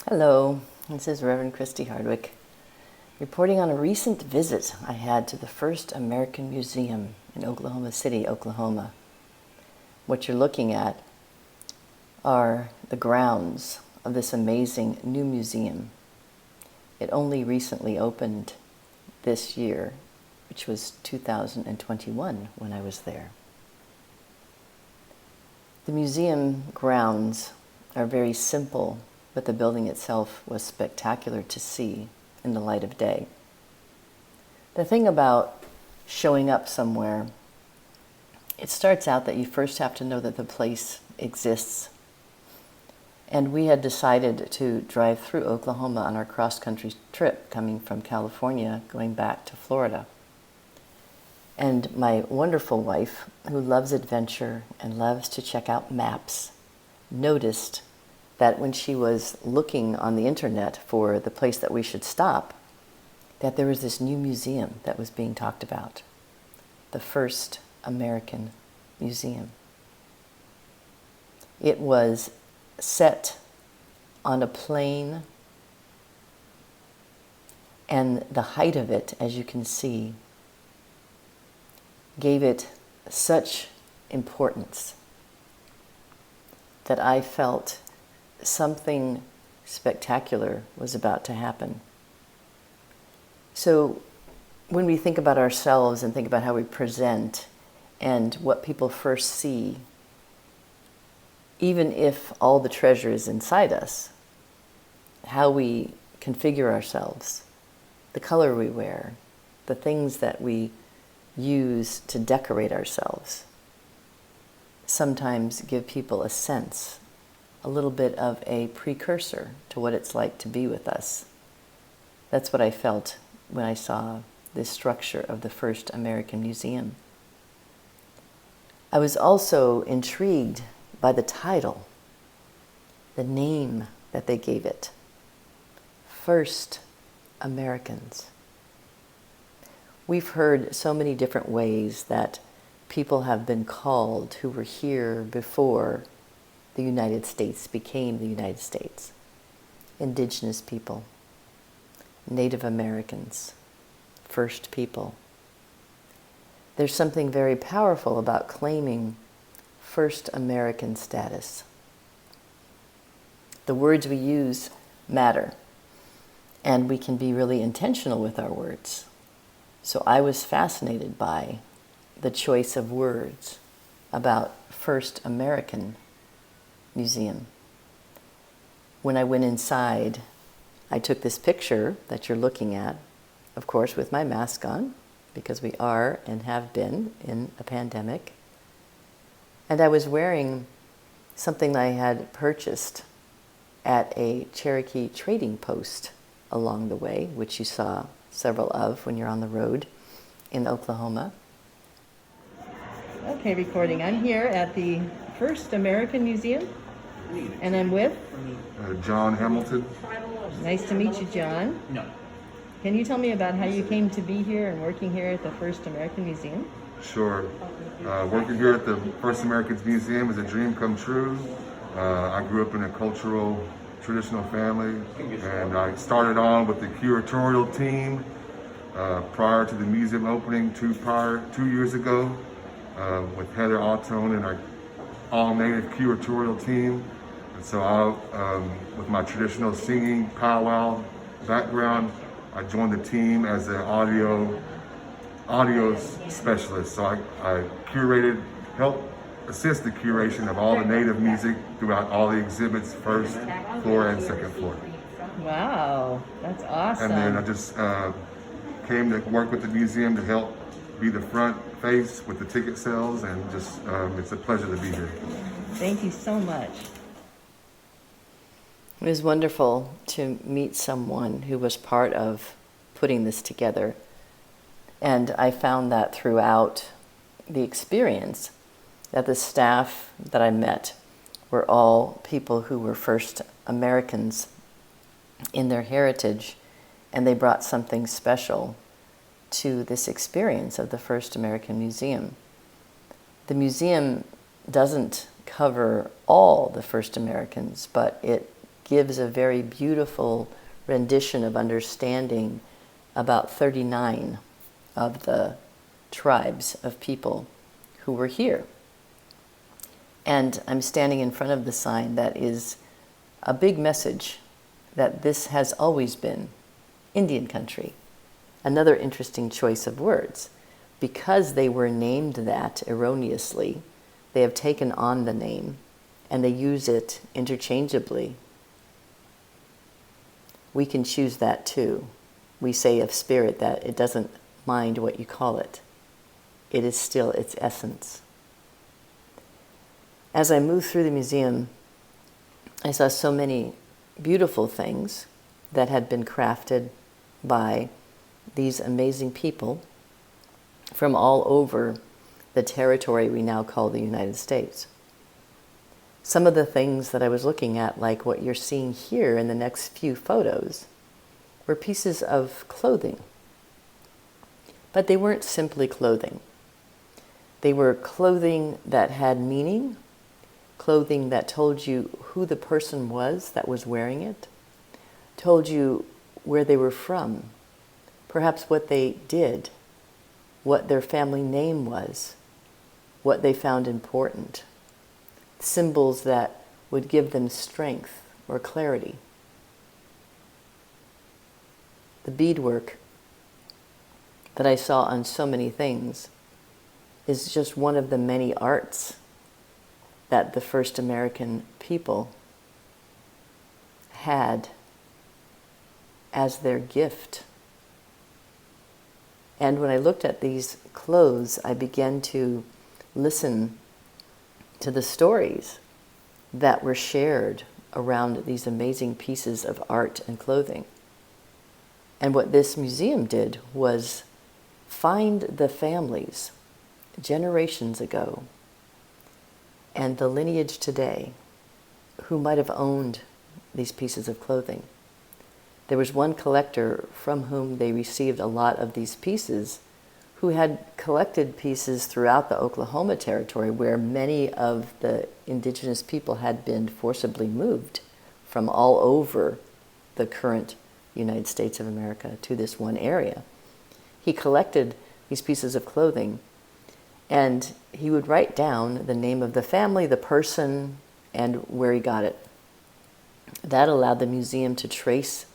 Hello, this is Reverend Christie Hardwick, reporting on a recent visit I had to the First American Museum in Oklahoma City, Oklahoma. What you're looking at are the grounds of this amazing new museum. It only recently opened this year, which was 2021 when I was there. The museum grounds are very simple, but the building itself was spectacular to see in the light of day. The thing about showing up somewhere, it starts out that you first have to know that the place exists. And we had decided to drive through Oklahoma on our cross-country trip, coming from California, going back to Florida. And my wonderful wife, who loves adventure and loves to check out maps, noticed that when she was looking on the internet for the place that we should stop, that there was this new museum that was being talked about, the First American Museum. It was set on a plain, and the height of it, as you can see, gave it such importance that I felt something spectacular was about to happen. So when we think about ourselves and think about how we present and what people first see, even if all the treasure is inside us, how we configure ourselves, the color we wear, the things that we use to decorate ourselves, sometimes give people a sense, a little bit of a precursor to what it's like to be with us. That's what I felt when I saw this structure of the First American Museum. I was also intrigued by the title, the name that they gave it, First Americans. We've heard so many different ways that people have been called who were here before the United States became the United States. Indigenous people, Native Americans, First People. There's something very powerful about claiming First American status. The words we use matter, and we can be really intentional with our words. So I was fascinated by the choice of words about First American Museum. When I went inside, I took this picture that you're looking at, of course with my mask on, because we are and have been in a pandemic. And I was wearing something I had purchased at a Cherokee trading post along the way, which you saw several of when you're on the road in Oklahoma. Okay, recording. I'm here at the First American Museum, and I'm with John Hamilton. Nice to meet you, John. No. Can you tell me about how you came to be here and working here at the First American Museum? Sure. Working here at the First Americans Museum is a dream come true. I grew up in a cultural, traditional family, and I started on with the curatorial team prior to the museum opening 2 years ago with Heather Autone and our all-native curatorial team. And so I, with my traditional singing powwow background, I joined the team as an audio specialist. So I curated, helped assist the curation of all the native music throughout all the exhibits, first floor and second floor. Wow, that's awesome. And then I just came to work with the museum to help be the front face with the ticket sales, and just it's a pleasure to be here. Thank you so much. It was wonderful to meet someone who was part of putting this together. And I found that throughout the experience that the staff that I met were all people who were First Americans in their heritage, and they brought something special to this experience of the First American Museum. The museum doesn't cover all the First Americans, but it gives a very beautiful rendition of understanding about 39 of the tribes of people who were here. And I'm standing in front of the sign that is a big message that this has always been Indian country. Another interesting choice of words. Because they were named that erroneously, they have taken on the name and they use it interchangeably. We can choose that too. We say of spirit that it doesn't mind what you call it. It is still its essence. As I moved through the museum, I saw so many beautiful things that had been crafted by these amazing people from all over the territory we now call the United States. Some of the things that I was looking at, like what you're seeing here in the next few photos, were pieces of clothing. But they weren't simply clothing. They were clothing that had meaning, clothing that told you who the person was that was wearing it, told you where they were from, perhaps what they did, what their family name was, what they found important, symbols that would give them strength or clarity. The beadwork that I saw on so many things is just one of the many arts that the first American people had as their gift. And when I looked at these clothes, I began to listen to the stories that were shared around these amazing pieces of art and clothing. And what this museum did was find the families generations ago and the lineage today who might have owned these pieces of clothing. There was one collector from whom they received a lot of these pieces who had collected pieces throughout the Oklahoma territory where many of the indigenous people had been forcibly moved from all over the current United States of America to this one area. He collected these pieces of clothing and he would write down the name of the family, the person, and where he got it. That allowed the museum to trace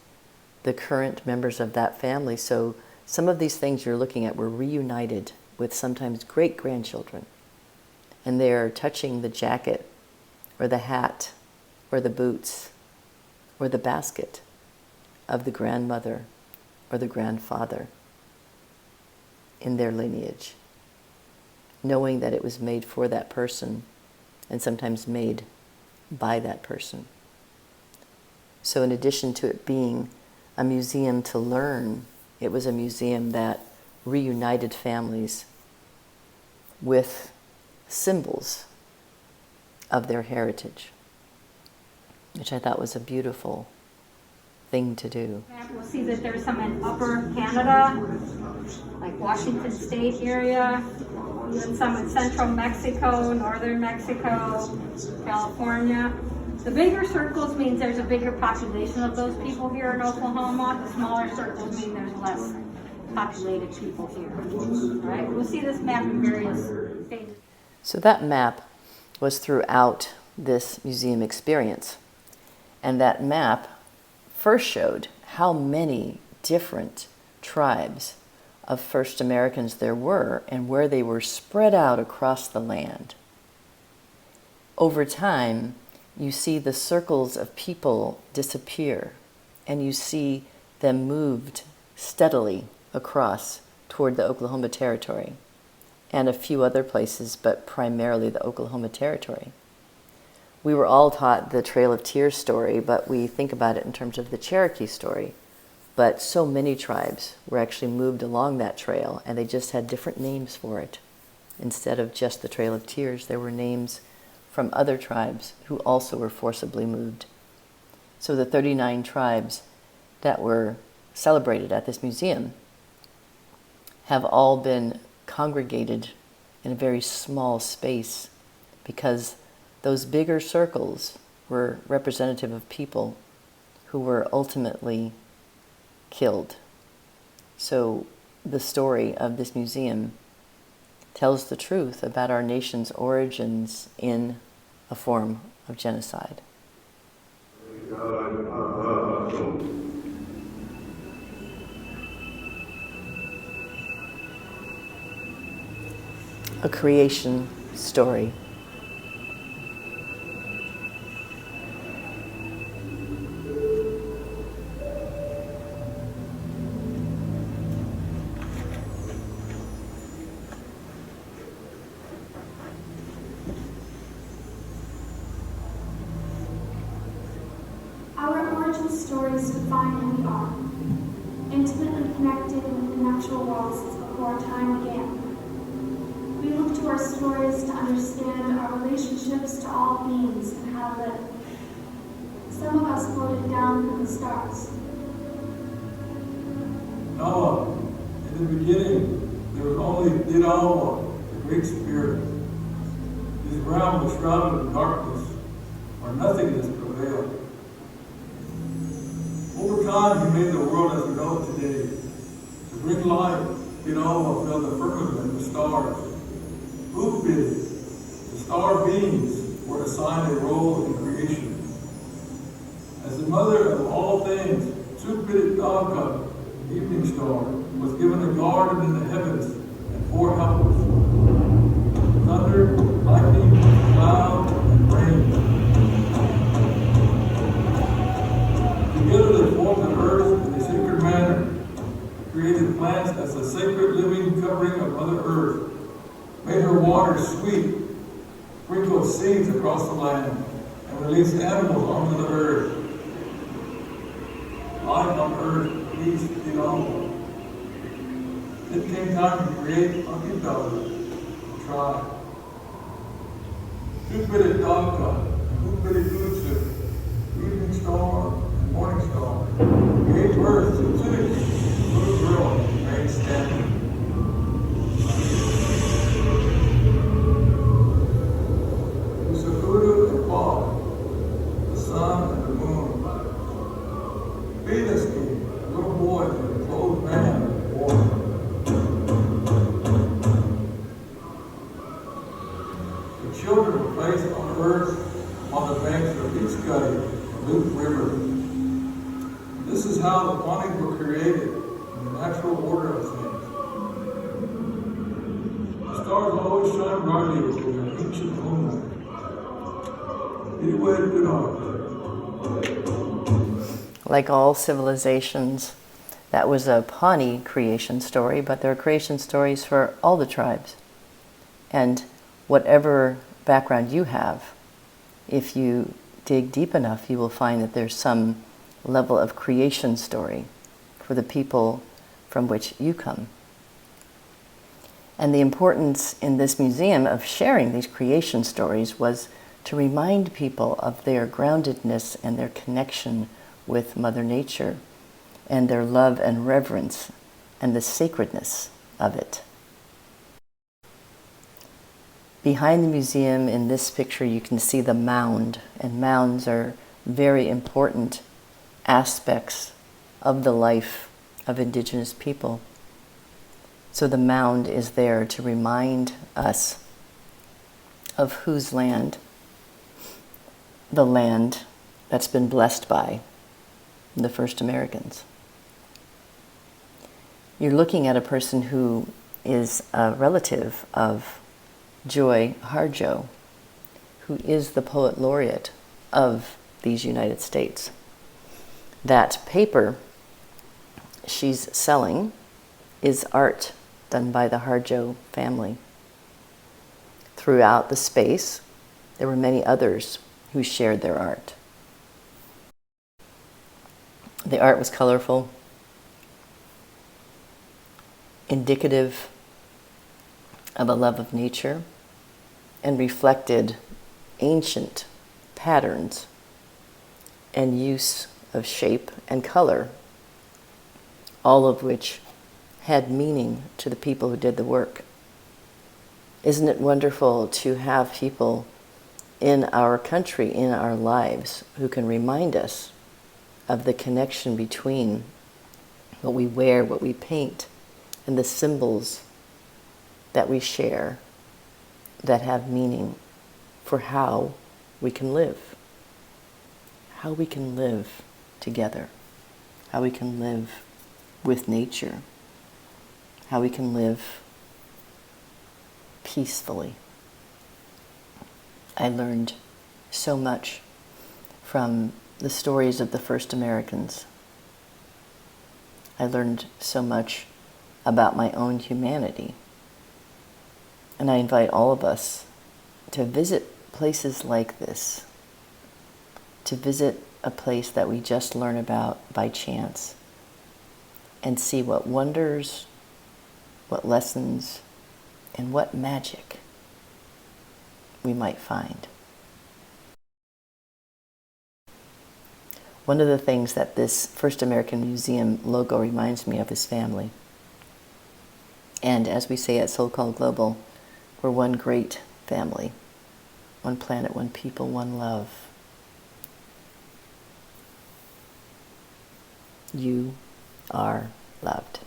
the current members of that family. So some of these things you're looking at were reunited with sometimes great-grandchildren. And they're touching the jacket or the hat or the boots or the basket of the grandmother or the grandfather in their lineage, knowing that it was made for that person and sometimes made by that person. So in addition to it being a museum to learn, it was a museum that reunited families with symbols of their heritage, which I thought was a beautiful thing to do. We'll see that there's some in Upper Canada, like Washington State area, even some in Central Mexico, Northern Mexico, California. The bigger circles means there's a bigger population of those people here in Oklahoma. The smaller circles mean there's less populated people here. Right? We'll see this map in various phases. So that map was throughout this museum experience. And that map first showed how many different tribes of first Americans there were and where they were spread out across the land. Over time, you see the circles of people disappear and you see them moved steadily across toward the Oklahoma Territory and a few other places, but primarily the Oklahoma Territory. We were all taught the Trail of Tears story, but we think about it in terms of the Cherokee story. But so many tribes were actually moved along that trail, and they just had different names for it. Instead of just the Trail of Tears, there were names from other tribes who also were forcibly moved. So the 39 tribes that were celebrated at this museum have all been congregated in a very small space because those bigger circles were representative of people who were ultimately killed. So the story of this museum tells the truth about our nation's origins in a form of genocide. A creation story. Our origin stories define who we are, intimately connected with the natural laws before time began. We look to our stories to understand our relationships to all beings and how to live. Some of us floated down from the stars. Noah, in the beginning, there was only Didalma, the Great Spirit. His realm was shrouded in darkness, where nothingness prevailed. Over time, he made the world as we know it today. To bring light, Didalma filled the firmament with stars. Upid, the star beings, were assigned a role in creation. As the mother of all things, Supididaka, evening star, was given a garden in the heavens and 4 helpers: thunder, lightning, cloud, and rain. Together they formed the earth in a sacred manner, created plants as a sacred living covering of Mother Earth, made her water sweet, sprinkled seeds across the land, and released animals onto the earth. Life on earth peace Didalma. It came time to create Akidala, a tribe. Supididaka, Upididutsu, evening star and morning star, gave birth to Tsuki, a little girl in great stature. Usakudu and Ba, the sun and the moon. Venus came, a little boy with a clothed man and water. The children were placed on earth on the banks of Iskari, the Luke River. This is how the Pawnee were created in the natural order of things. The stars always shine brightly with their ancient homeland. Like all civilizations, that was a Pawnee creation story, but there are creation stories for all the tribes. And whatever background you have, if you dig deep enough, you will find that there's some level of creation story for the people from which you come. And the importance in this museum of sharing these creation stories was to remind people of their groundedness and their connection with Mother Nature and their love and reverence and the sacredness of it. Behind the museum in this picture you can see the mound, and mounds are very important aspects of the life of Indigenous people. So the mound is there to remind us of whose land, the land that's been blessed by the first Americans. You're looking at a person who is a relative of Joy Harjo, who is the poet laureate of these United States. That paper she's selling is art done by the Harjo family. Throughout the space, there were many others who shared their art. The art was colorful, indicative of a love of nature, and reflected ancient patterns and use of shape and color, all of which had meaning to the people who did the work. Isn't it wonderful to have people in our country, in our lives, who can remind us of the connection between what we wear, what we paint, and the symbols that we share that have meaning for how we can live. How we can live together. How we can live with nature. How we can live peacefully. I learned so much from the stories of the first Americans. I learned so much about my own humanity. And I invite all of us to visit places like this, to visit a place that we just learn about by chance, and see what wonders, what lessons, and what magic we might find. One of the things that this First American Museum logo reminds me of is family. And as we say at SoulCall Global, we're one great family, one planet, one people, one love. You are loved.